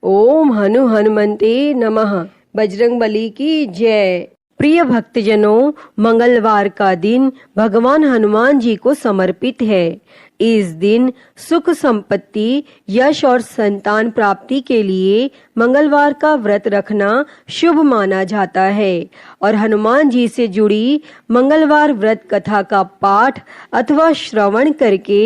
ओम हनु हनुमते नमः। बजरंगबली की जय। प्रिय भक्तजनों, मंगलवार का दिन भगवान हनुमान जी को समर्पित है। इस दिन सुख संपत्ति, यश और संतान प्राप्ति के लिए मंगलवार का व्रत रखना शुभ माना जाता है और हनुमान जी से जुड़ी मंगलवार व्रत कथा का पाठ अथवा श्रवण करके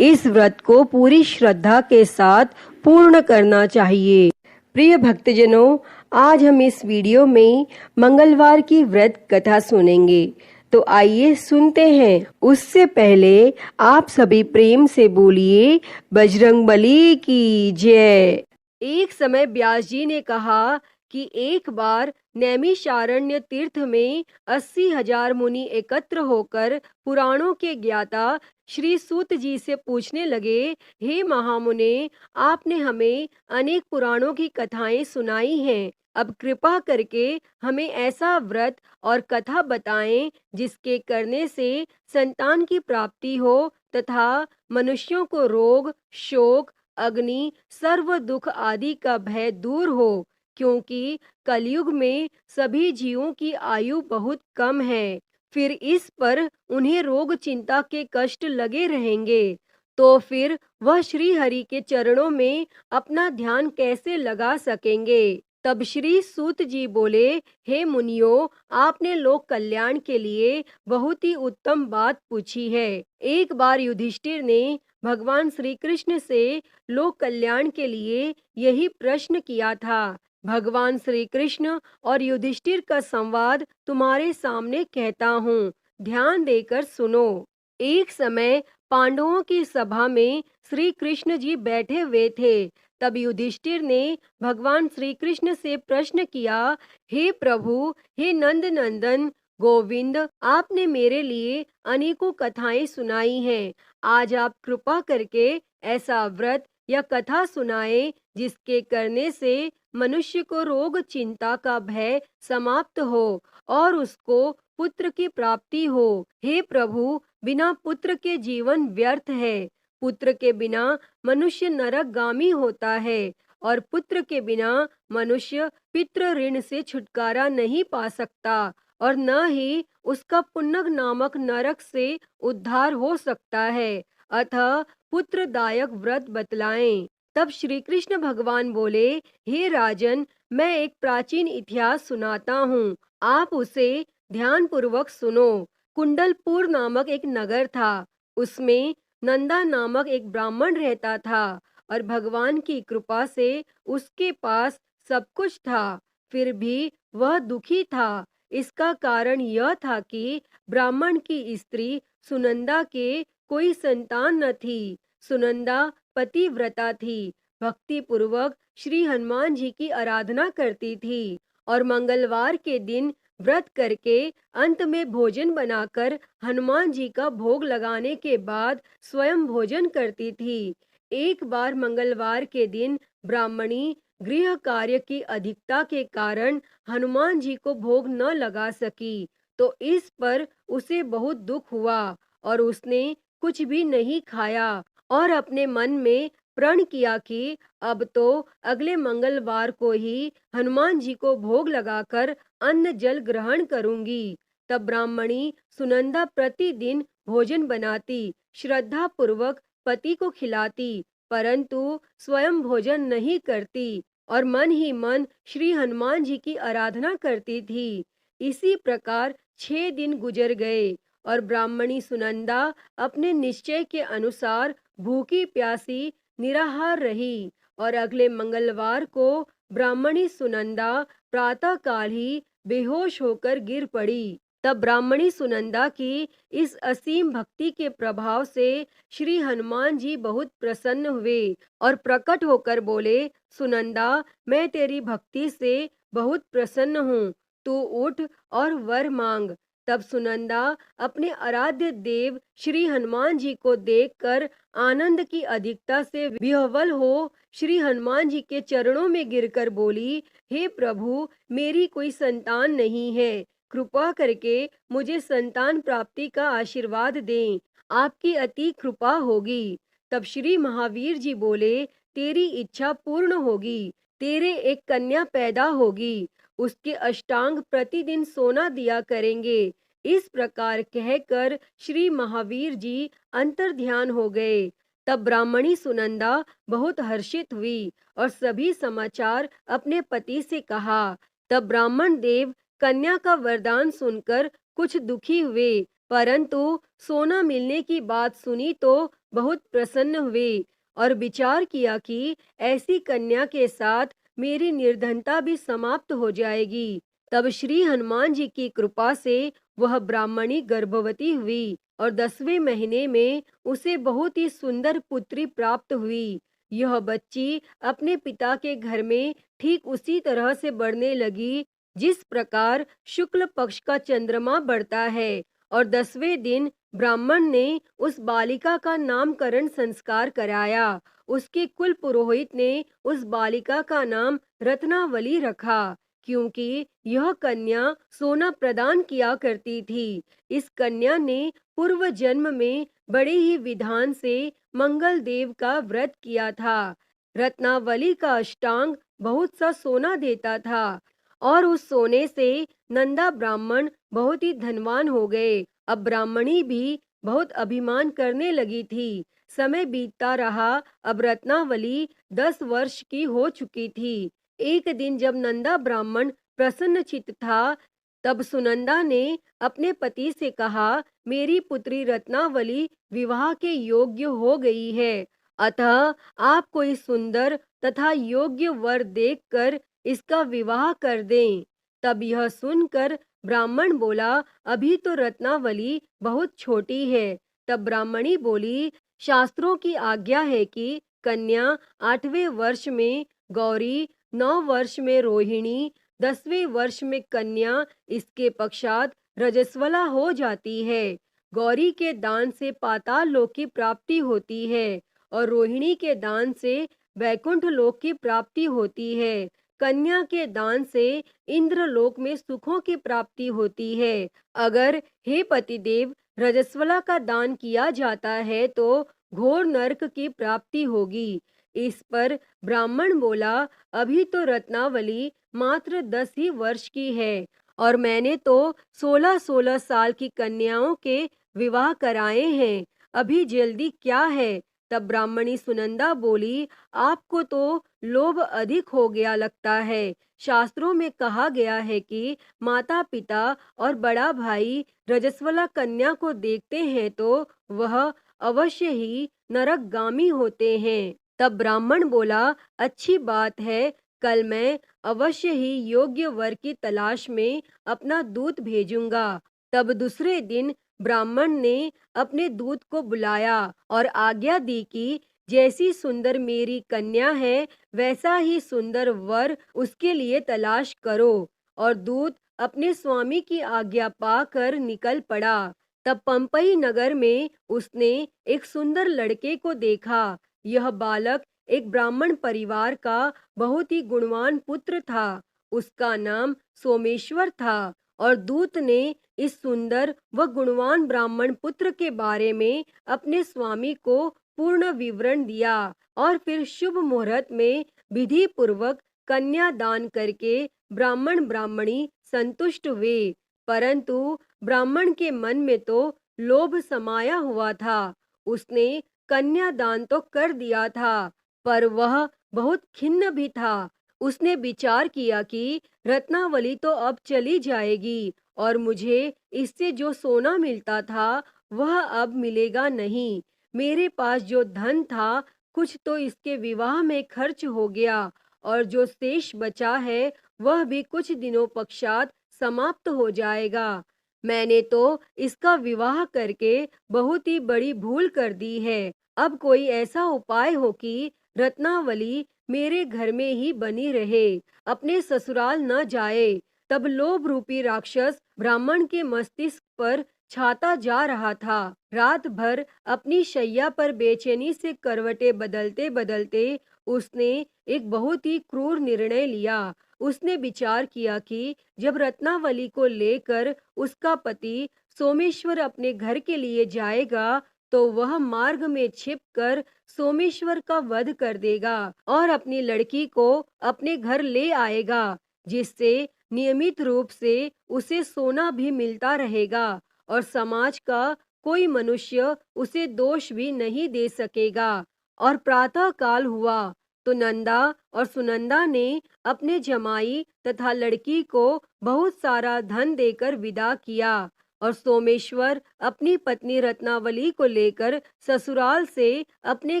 इस व्रत को पूरी श्रद्धा के साथ पूर्ण करना चाहिए। प्रिय भक्तजनों, आज हम इस वीडियो में मंगलवार की व्रत कथा सुनेंगे, तो आइए सुनते हैं। उससे पहले आप सभी प्रेम से बोलिए बजरंगबली की जय। एक समय व्यास जी ने कहा कि एक बार नैमिषारण्य तीर्थ में 80,000 मुनि एकत्र होकर पुराणों के ज्ञाता श्री सूत जी से पूछने लगे, हे महामुने, आपने हमें अनेक पुराणों की कथाएं सुनाई हैं। अब कृपा करके हमें ऐसा व्रत और कथा बताएं जिसके करने से संतान की प्राप्ति हो तथा मनुष्यों को रोग, शोक, अग्नि, सर्व दुख आदि का भय दूर हो, क्योंकि कलयुग में सभी जीवों की आयु बहुत कम है। फिर इस पर उन्हें रोग चिंता के कष्ट लगे रहेंगे, तो फिर वह श्री हरि के चरणों में अपना ध्यान कैसे लगा सकेंगे। तब श्री सूत जी बोले, हे मुनियों, आपने लोक कल्याण के लिए बहुत ही उत्तम बात पूछी है। एक बार युधिष्ठिर ने भगवान श्री कृष्ण से लोक कल्याण के लिए यही प्रश्न किया था। भगवान श्री कृष्ण और युधिष्ठिर का संवाद तुम्हारे सामने कहता हूँ, ध्यान देकर सुनो। एक समय पांडवों की सभा में श्री कृष्ण जी बैठे हुए थे। तब युधिष्ठिर ने भगवान श्री कृष्ण से प्रश्न किया, हे प्रभु, हे नंद नंदन गोविंद, आपने मेरे लिए अनेकों कथाएं सुनाई हैं। आज आप कृपा करके ऐसा व्रत या कथा सुनाए जिसके करने से मनुष्य को रोग चिंता का भय समाप्त हो और उसको पुत्र की प्राप्ति हो। हे प्रभु, बिना पुत्र के जीवन व्यर्थ है। पुत्र के बिना मनुष्य नरकगामी होता है और पुत्र के बिना मनुष्य पितृ ऋण से छुटकारा नहीं पा सकता और न ही उसका पुण्य नामक नरक से उद्धार हो सकता है। अतः पुत्रदायक व्रत बतलाएं। तब श्री कृष्ण भगवान बोले, हे राजन, मैं एक प्राचीन इतिहास सुनाता हूँ, आप उसे ध्यान पूर्वक सुनो। कुंडलपुर नामक एक नगर था। उसमें नंदा नामक एक ब्राह्मण रहता था और भगवान की कृपा से उसके पास सब कुछ था। फिर भी वह दुखी था। इसका कारण यह था कि ब्राह्मण की स्त्री सुनंदा के कोई संतान न थी। सुनंदा पतिव्रता थी, भक्ति पूर्वक श्री हनुमान जी की आराधना करती थी और मंगलवार के दिन व्रत करके अंत में भोजन बनाकर हनुमान जी का भोग लगाने के बाद स्वयं भोजन करती थी। एक बार मंगलवार के दिन ब्राह्मणी गृह कार्य की अधिकता के कारण हनुमान जी को भोग न लगा सकी, तो इस पर उसे बहुत दुख हुआ और उसने कुछ भी नहीं खाया और अपने मन में प्रण किया कि अब तो अगले मंगलवार को ही हनुमान जी को भोग लगाकर अन्न जल ग्रहण करूंगी। तब ब्राह्मणी सुनंदा प्रतिदिन भोजन बनाती, श्रद्धा पूर्वक पति को खिलाती, परंतु स्वयं भोजन नहीं करती और मन ही मन श्री हनुमान जी की आराधना करती थी। इसी प्रकार 6 दिन गुजर गए और ब्राह्मणी सुनंदा अपने निश्चय के अनुसार भूखी प्यासी निराहार रही और अगले मंगलवार को ब्राह्मणी सुनंदा प्रातःकाल ही बेहोश होकर गिर पड़ी। तब ब्राह्मणी सुनंदा की इस असीम भक्ति के प्रभाव से श्री हनुमान जी बहुत प्रसन्न हुए और प्रकट होकर बोले, सुनंदा, मैं तेरी भक्ति से बहुत प्रसन्न हूँ, तू उठ और वर मांग। तब सुनंदा अपने आराध्य देव श्री हनुमान जी को देखकर आनंद की अधिकता से विह्वल हो श्री हनुमान जी के चरणों में गिरकर बोली, हे प्रभु, मेरी कोई संतान नहीं है, कृपा करके मुझे संतान प्राप्ति का आशीर्वाद दें, आपकी अति कृपा होगी। तब श्री महावीर जी बोले, तेरी इच्छा पूर्ण होगी। तेरे एक कन्या पैदा होगी, उसके अष्टांग प्रतिदिन सोना दिया करेंगे। इस प्रकार कहकर श्री महावीर जी अंतर्ध्यान हो गए। तब ब्राह्मणी सुनंदा बहुत हर्षित हुई और सभी समाचार अपने पति से कहा। तब ब्राह्मण देव कन्या का वरदान सुनकर कुछ दुखी हुए, परंतु सोना मिलने की बात सुनी तो बहुत प्रसन्न हुए और विचार किया कि ऐसी कन्या के साथ मेरी निर्धनता भी समाप्त हो जाएगी। तब श्री हनुमान जी की कृपा से वह ब्राह्मणी गर्भवती हुई और 10वें महीने में उसे बहुत ही सुंदर पुत्री प्राप्त हुई। यह बच्ची अपने पिता के घर में ठीक उसी तरह से बढ़ने लगी जिस प्रकार शुक्ल पक्ष का चंद्रमा बढ़ता है। और 10वें दिन ब्राह्मण ने उस बालिका का नामकरण संस्कार कराया। उसके कुल पुरोहित ने उस बालिका का नाम रत्नावली रखा, क्योंकि यह कन्या सोना प्रदान किया करती थी। इस कन्या ने पूर्व जन्म में बड़े ही विधान से मंगल देव का व्रत किया था। रत्नावली का अष्टांग बहुत सा सोना देता था और उस सोने से नंदा ब्राह्मण बहुत ही धनवान हो गए। अब ब्राह्मणी भी बहुत अभिमान करने लगी थी। समय बीतता रहा। अब रत्नावली 10 वर्ष की हो चुकी थी। एक दिन जब नंदा ब्राह्मण प्रसन्न चित्त था, तब सुनंदा ने अपने पति से कहा, मेरी पुत्री रत्नावली विवाह के योग्य हो गई है, अतः आप कोई सुंदर तथा योग्य वर देखकर इसका विवाह कर दें। तब यह सुनकर ब्राह्मण बोला, अभी तो रत्नावली बहुत छोटी है। तब ब्राह्मणी बोली, शास्त्रों की आज्ञा है कि कन्या 8वें वर्ष में गौरी, 9 वर्ष में रोहिणी, 10वें वर्ष में कन्या, इसके पश्चात रजस्वला हो जाती है। गौरी के दान से पाताल लोक की प्राप्ति होती है और रोहिणी के दान से वैकुंठ लोक की प्राप्ति होती है। कन्या के दान से इंद्र लोक में सुखों की प्राप्ति होती है। अगर हे पतिदेव रजस्वला का दान किया जाता है तो घोर नरक की प्राप्ति होगी। इस पर ब्राह्मण बोला, अभी तो रत्नावली मात्र 10 ही वर्ष की है और मैंने तो 16-16 साल की कन्याओं के विवाह कराए हैं, अभी जल्दी क्या है। तब ब्राह्मणी सुनंदा बोली, आपको तो लोभ अधिक हो गया लगता है। शास्त्रों में कहा गया है कि माता पिता और बड़ा भाई रजस्वला कन्या को देखते हैं तो वह अवश्य ही नरकगामी होते हैं। तब ब्राह्मण बोला, अच्छी बात है, कल मैं अवश्य ही योग्य वर की तलाश में अपना दूत भेजूंगा। तब दूसरे दिन ब्राह्मण ने अपने दूत को बुलाया और आज्ञा दी कि जैसी सुंदर मेरी कन्या है वैसा ही सुंदर वर उसके लिए तलाश करो। और दूत अपने स्वामी की आज्ञा पाकर निकल पड़ा। तब पंपई नगर में उसने एक सुंदर लड़के को देखा। यह बालक एक ब्राह्मण परिवार का बहुत ही गुणवान पुत्र था। उसका नाम सोमेश्वर था और दूत ने इस सुंदर व गुणवान ब्राह्मण पुत्र के बारे में अपने स्वामी को पूर्ण विवरण दिया और फिर शुभ मुहूर्त में विधि पूर्वक कन्या दान करके ब्राह्मण ब्राह्मणी संतुष्ट हुए। परंतु ब्राह्मण के मन में तो लोभ समाया हुआ था। उसने कन्या दान तो कर दिया था, पर वह बहुत खिन्न भी था। उसने विचार किया कि रत्नावली तो अब चली जाएगी और मुझे इससे जो सोना मिलता था वह अब मिलेगा नहीं। मेरे पास जो धन था कुछ तो इसके विवाह में खर्च हो गया और जो शेष बचा है वह भी कुछ दिनों पश्चात समाप्त हो जाएगा। मैंने तो इसका विवाह करके बहुत ही बड़ी भूल कर दी है। अब कोई ऐसा उपाय हो कि रत्नावली मेरे घर में ही बनी रहे, अपने ससुराल न जाए। तब लोभ रूपी राक्षस ब्राह्मण के मस्तिष्क पर छाता जा रहा था। रात भर अपनी शैया पर बेचैनी से करवटें बदलते बदलते उसने एक बहुत ही क्रूर निर्णय लिया। उसने विचार किया कि जब रत्नावली को लेकर उसका पति सोमेश्वर अपने घर के लिए जाएगा तो वह मार्ग में छिपकर सोमेश्वर का वध कर देगा और अपनी लड़की को अपने घर ले आएगा, जिससे नियमित रूप से उसे सोना भी मिलता रहेगा और समाज का कोई मनुष्य उसे दोष भी नहीं दे सकेगा। और प्रातः काल हुआ तो नंदा और सुनंदा ने अपने जमाई तथा लड़की को बहुत सारा धन देकर विदा किया और सोमेश्वर अपनी पत्नी रत्नावली को लेकर ससुराल से अपने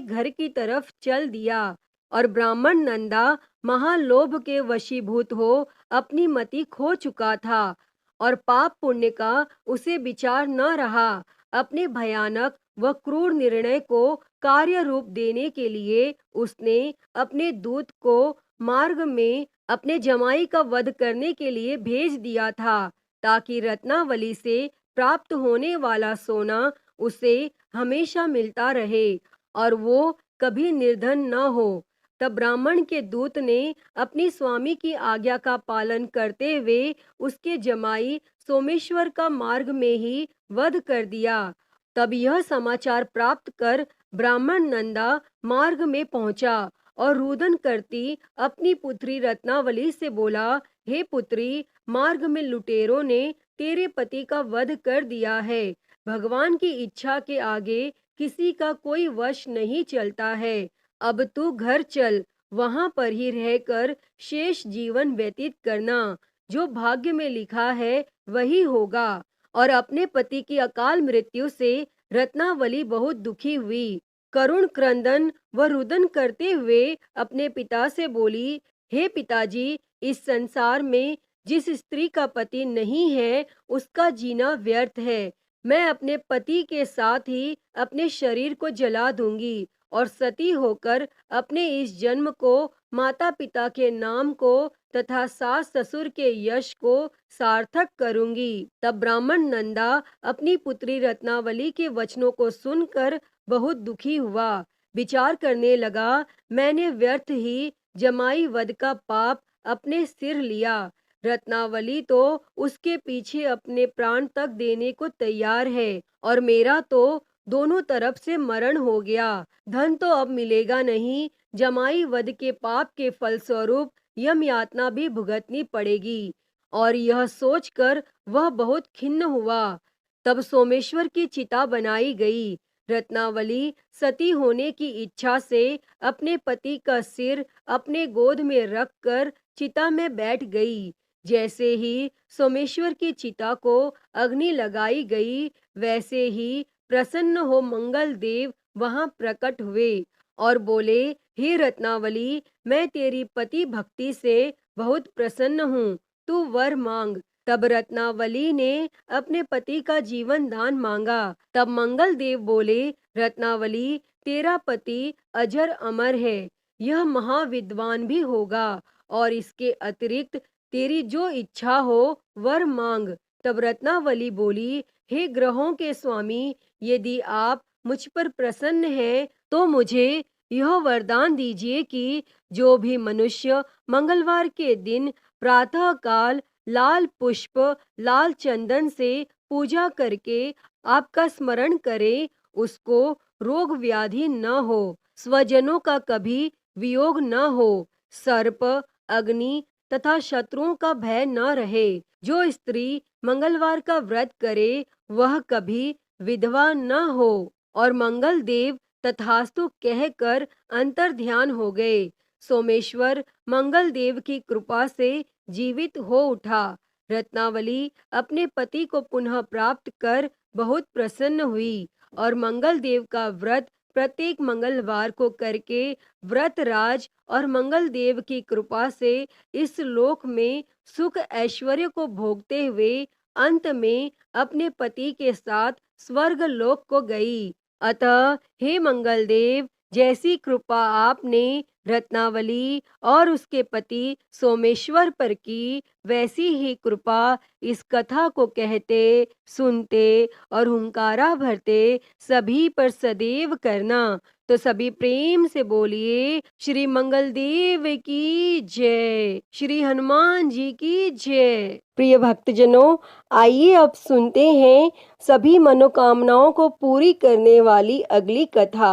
घर की तरफ चल दिया। और ब्राह्मण नंदा महालोभ के वशीभूत हो अपनी मति खो चुका था और पाप पुण्य का उसे विचार न रहा। अपने भयानक व क्रूर निर्णय को कार्य रूप देने के लिए उसने अपने दूत को मार्ग में अपने जमाई का वध करने के लिए भेज दिया था, ताकि रत्नावली से प्राप्त होने वाला सोना उसे हमेशा मिलता रहे और वो कभी निर्धन न हो। तब ब्राह्मण के दूत ने अपनी स्वामी की आज्ञा का पालन करते हुए उसके जमाई सोमेश्वर का मार्ग में ही वध कर दिया। तब यह समाचार प्राप्त कर ब्राह्मण नंदा मार्ग में पहुंचा और रुदन करती अपनी पुत्री रत्नावली से बोला, हे पुत्री, मार्ग में लुटेरों ने तेरे पति का वध कर दिया है। भगवान की इच्छा के आगे किसी का कोई वश नहीं चलता है। अब तू घर चल, वहां पर ही रहकर शेष जीवन व्यतीत करना। जो भाग्य में लिखा है वही होगा। और अपने पति की अकाल मृत्यु से रत्नावली बहुत दुखी हुई। करुण क्रंदन व रुदन करते हुए अपने पिता से बोली, हे पिताजी, इस संसार में जिस स्त्री का पति नहीं है उसका जीना व्यर्थ है। मैं अपने पति के साथ ही अपने शरीर को जला दूंगी और सती होकर अपने इस जन्म को, माता पिता के नाम को तथा सास ससुर के यश को सार्थक करूंगी। तब ब्राह्मण नंदा अपनी पुत्री रत्नावली के वचनों को सुनकर बहुत दुखी हुआ। विचार करने लगा, मैंने व्यर्थ ही जमाई वध का पाप अपने सिर लिया। रत्नावली तो उसके पीछे अपने प्राण तक देने को तैयार है और मेरा तो दोनों तरफ से मरण हो गया। धन तो अब मिलेगा नहीं, जमाई वध के पाप के फलस्वरूप यम यातना भी भुगतनी पड़ेगी। और यह सोचकर वह बहुत खिन्न हुआ। तब सोमेश्वर की चिता बनाई गई। रत्नावली सती होने की इच्छा से अपने पति का सिर अपने गोद में रखकर चिता में बैठ गई। जैसे ही सोमेश्वर की चिता को अग्नि लगाई गई, वैसे ही प्रसन्न हो मंगल देव वहां प्रकट हुए और बोले, हे रत्नावली, मैं तेरी पति भक्ति से बहुत प्रसन्न हूँ, तू वर मांग। तब रत्नावली ने अपने पति का जीवन दान मांगा। तब मंगल देव बोले, रत्नावली, तेरा पति अजर अमर है, यह महाविद्वान भी होगा और इसके अतिरिक्त तेरी जो इच्छा हो वर मांग। तब रत्नावली बोली, हे ग्रहों के स्वामी, यदि आप मुझ पर प्रसन्न हैं तो मुझे यह वरदान दीजिए कि जो भी मनुष्य मंगलवार के दिन प्रातः काल लाल पुष्प लाल चंदन से पूजा करके आपका स्मरण करे, उसको रोग व्याधि न हो, स्वजनों का कभी वियोग न हो, सर्प अग्नि तथा शत्रुओं का भय न रहे। जो स्त्री मंगलवार का व्रत करे वह कभी विधवा न हो। और मंगल देव तथास्तु कहकर अंतर ध्यान हो गए। सोमेश्वर मंगल देव की कृपा से जीवित हो उठा। रत्नावली अपने पति को पुनः प्राप्त कर बहुत प्रसन्न हुई और मंगल देव का व्रत प्रत्येक मंगलवार को करके व्रत राज और मंगल देव की कृपा से इस लोक में सुख ऐश्वर्य को भोगते हुए अंत में अपने पति के साथ स्वर्ग लोक को गई। अतः हे मंगल देव, जैसी कृपा आपने रत्नावली और उसके पति सोमेश्वर पर की, वैसी ही कृपा इस कथा को कहते सुनते और हुंकारा भरते सभी पर सदैव करना। तो सभी प्रेम से बोलिए श्री मंगल देव की जय, श्री हनुमान जी की जय। प्रिय भक्तजनों, आइए अब सुनते हैं सभी मनोकामनाओं को पूरी करने वाली अगली कथा।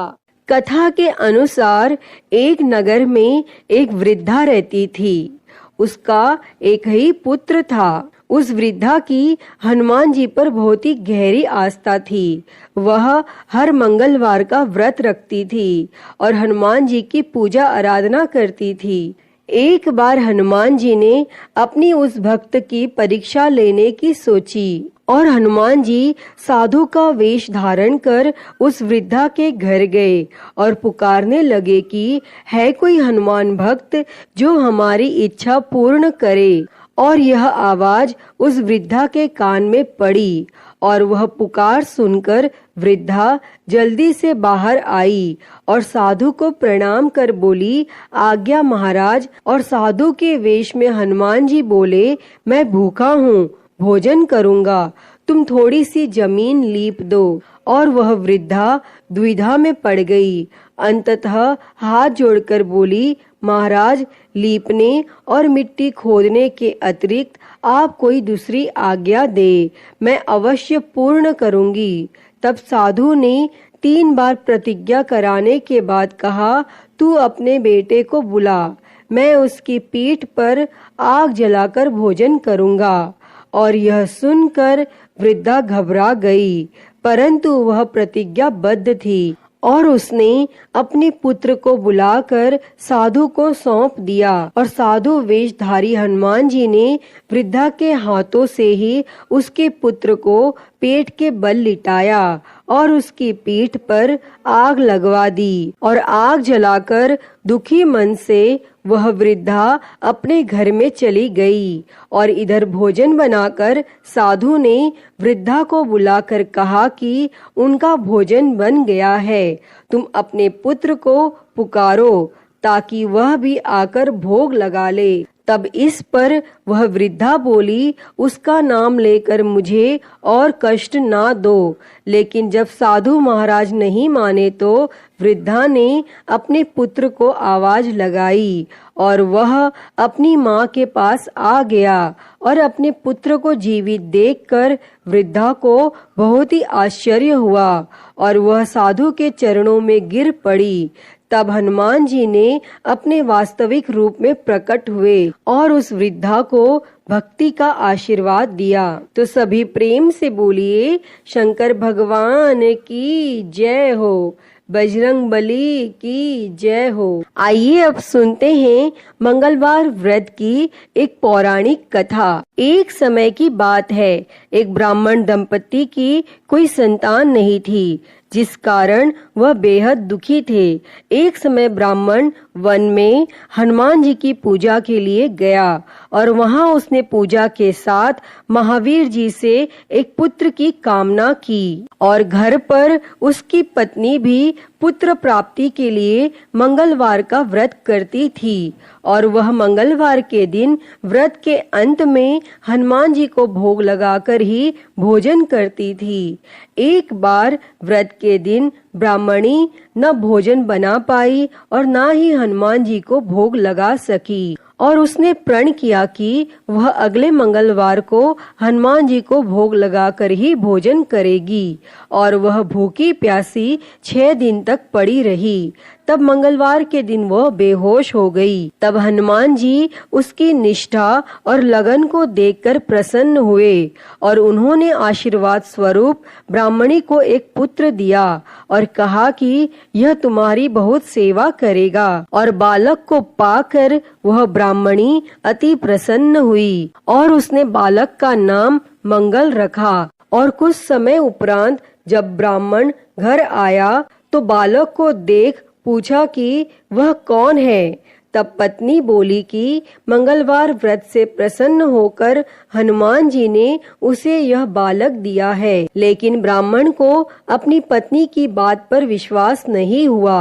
कथा के अनुसार एक नगर में एक वृद्धा रहती थी। उसका एक ही पुत्र था। उस वृद्धा की हनुमान जी पर बहुत ही गहरी आस्था थी। वह हर मंगलवार का व्रत रखती थी और हनुमान जी की पूजा आराधना करती थी। एक बार हनुमान जी ने अपनी उस भक्त की परीक्षा लेने की सोची और हनुमान जी साधु का वेश धारण कर उस वृद्धा के घर गए और पुकारने लगे कि है कोई हनुमान भक्त जो हमारी इच्छा पूर्ण करे। और यह आवाज उस वृद्धा के कान में पड़ी और वह पुकार सुनकर वृद्धा जल्दी से बाहर आई और साधु को प्रणाम कर बोली, आज्ञा महाराज। और साधु के वेश में हनुमान जी बोले, मैं भूखा हूँ, भोजन करूँगा, तुम थोड़ी सी जमीन लीप दो। और वह वृद्धा द्विधा में पड़ गई। अंततः हाथ जोड़कर बोली, महाराज, लीपने और मिट्टी खोदने के अतिरिक्त आप कोई दूसरी आज्ञा दे, मैं अवश्य पूर्ण करूंगी। तब साधु ने 3 बार प्रतिज्ञा कराने के बाद कहा, तू अपने बेटे को बुला, मैं उसकी पीठ पर आग जलाकर भोजन करूंगा। और यह सुनकर वृद्धा घबरा गई, परंतु वह प्रतिज्ञाबद्ध थी और उसने अपने पुत्र को बुलाकर साधु को सौंप दिया। और साधु वेशधारी हनुमान जी ने वृद्धा के हाथों से ही उसके पुत्र को पेट के बल लिटाया और उसकी पीठ पर आग लगवा दी और आग जलाकर दुखी मन से वह वृद्धा अपने घर में चली गई। और इधर भोजन बनाकर साधु ने वृद्धा को बुलाकर कहा कि उनका भोजन बन गया है, तुम अपने पुत्र को पुकारो ताकि वह भी आकर भोग लगा ले। तब इस पर वह वृद्धा बोली, उसका नाम लेकर मुझे और कष्ट ना दो। लेकिन जब साधु महाराज नहीं माने तो वृद्धा ने अपने पुत्र को आवाज लगाई और वह अपनी माँ के पास आ गया और अपने पुत्र को जीवित देखकर वृद्धा को बहुत ही आश्चर्य हुआ और वह साधु के चरणों में गिर पड़ी। तब हनुमान जी ने अपने वास्तविक रूप में प्रकट हुए और उस वृद्धा को भक्ति का आशीर्वाद दिया। तो सभी प्रेम से बोलिए, शंकर भगवान की जय हो, बजरंग बली की जय हो। आइए अब सुनते हैं मंगलवार व्रत की एक पौराणिक कथा। एक समय की बात है, एक ब्राह्मण दंपति की कोई संतान नहीं थी, जिस कारण वह बेहद दुखी थे। एक समय ब्राह्मण वन में हनुमान जी की पूजा के लिए गया और वहां उसने पूजा के साथ महावीर जी से एक पुत्र की कामना की और घर पर उसकी पत्नी भी पुत्र प्राप्ति के लिए मंगलवार का व्रत करती थी और वह मंगलवार के दिन व्रत के अंत में हनुमान जी को भोग लगाकर ही भोजन करती थी। एक बार व्रत के दिन ब्राह्मणी न भोजन बना पाई और न ही हनुमान जी को भोग लगा सकी और उसने प्रण किया कि वह अगले मंगलवार को हनुमान जी को भोग लगाकर ही भोजन करेगी और वह भूखी प्यासी 6 दिन तक पड़ी रही। तब मंगलवार के दिन वह बेहोश हो गई। तब हनुमान जी उसकी निष्ठा और लगन को देखकर प्रसन्न हुए और उन्होंने आशीर्वाद स्वरूप ब्राह्मणी को एक पुत्र दिया और कहा कि यह तुम्हारी बहुत सेवा करेगा। और बालक को पाकर वह ब्राह्मणी अति प्रसन्न हुई और उसने बालक का नाम मंगल रखा। और कुछ समय उपरांत जब ब्राह्मण घर आया तो बालक को देख पूछा कि वह कौन है। तब पत्नी बोली कि मंगलवार व्रत से प्रसन्न होकर हनुमान जी ने उसे यह बालक दिया है। लेकिन ब्राह्मण को अपनी पत्नी की बात पर विश्वास नहीं हुआ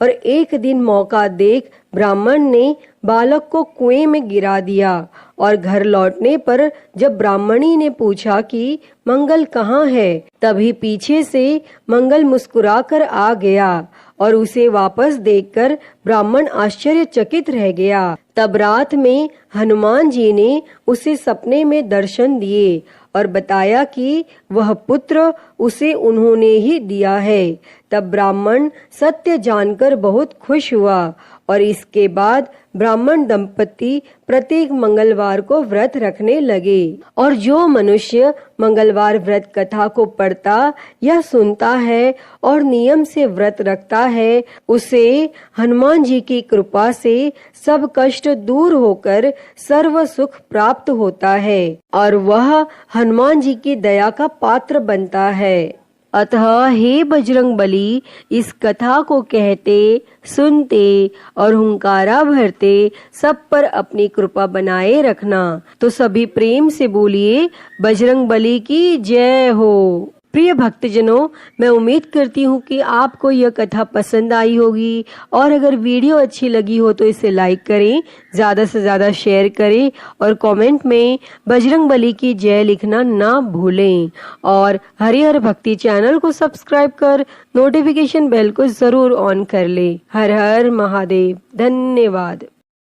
और एक दिन मौका देख ब्राह्मण ने बालक को कुएं में गिरा दिया और घर लौटने पर जब ब्राह्मणी ने पूछा कि मंगल कहाँ है, तभी पीछे से मंगल मुस्कुराकर आ गया और उसे वापस देखकर ब्राह्मण आश्चर्यचकित रह गया। तब रात में हनुमान जी ने उसे सपने में दर्शन दिए और बताया कि वह पुत्र उसे उन्होंने ही दिया है। तब ब्राह्मण सत्य जानकर बहुत खुश हुआ और इसके बाद ब्राह्मण दंपति प्रत्येक मंगलवार को व्रत रखने लगे। और जो मनुष्य मंगलवार व्रत कथा को पढ़ता या सुनता है और नियम से व्रत रखता है, उसे हनुमान जी की कृपा से सब कष्ट दूर होकर सर्व सुख प्राप्त होता है और वह हनुमान जी की दया का पात्र बनता है। अतः हे बजरंग बली, इस कथा को कहते, सुनते और हुंकारा भरते सब पर अपनी कृपा बनाए रखना। तो सभी प्रेम से बोलिए बजरंग बली की जय हो। प्रिय भक्तजनों, मैं उम्मीद करती हूँ कि आपको यह कथा पसंद आई होगी और अगर वीडियो अच्छी लगी हो तो इसे लाइक करें, ज्यादा से ज्यादा शेयर करें और कमेंट में बजरंग बली की जय लिखना ना भूलें। और हरिहर भक्ति चैनल को सब्सक्राइब कर नोटिफिकेशन बेल को जरूर ऑन कर ले। हर हर महादेव। धन्यवाद।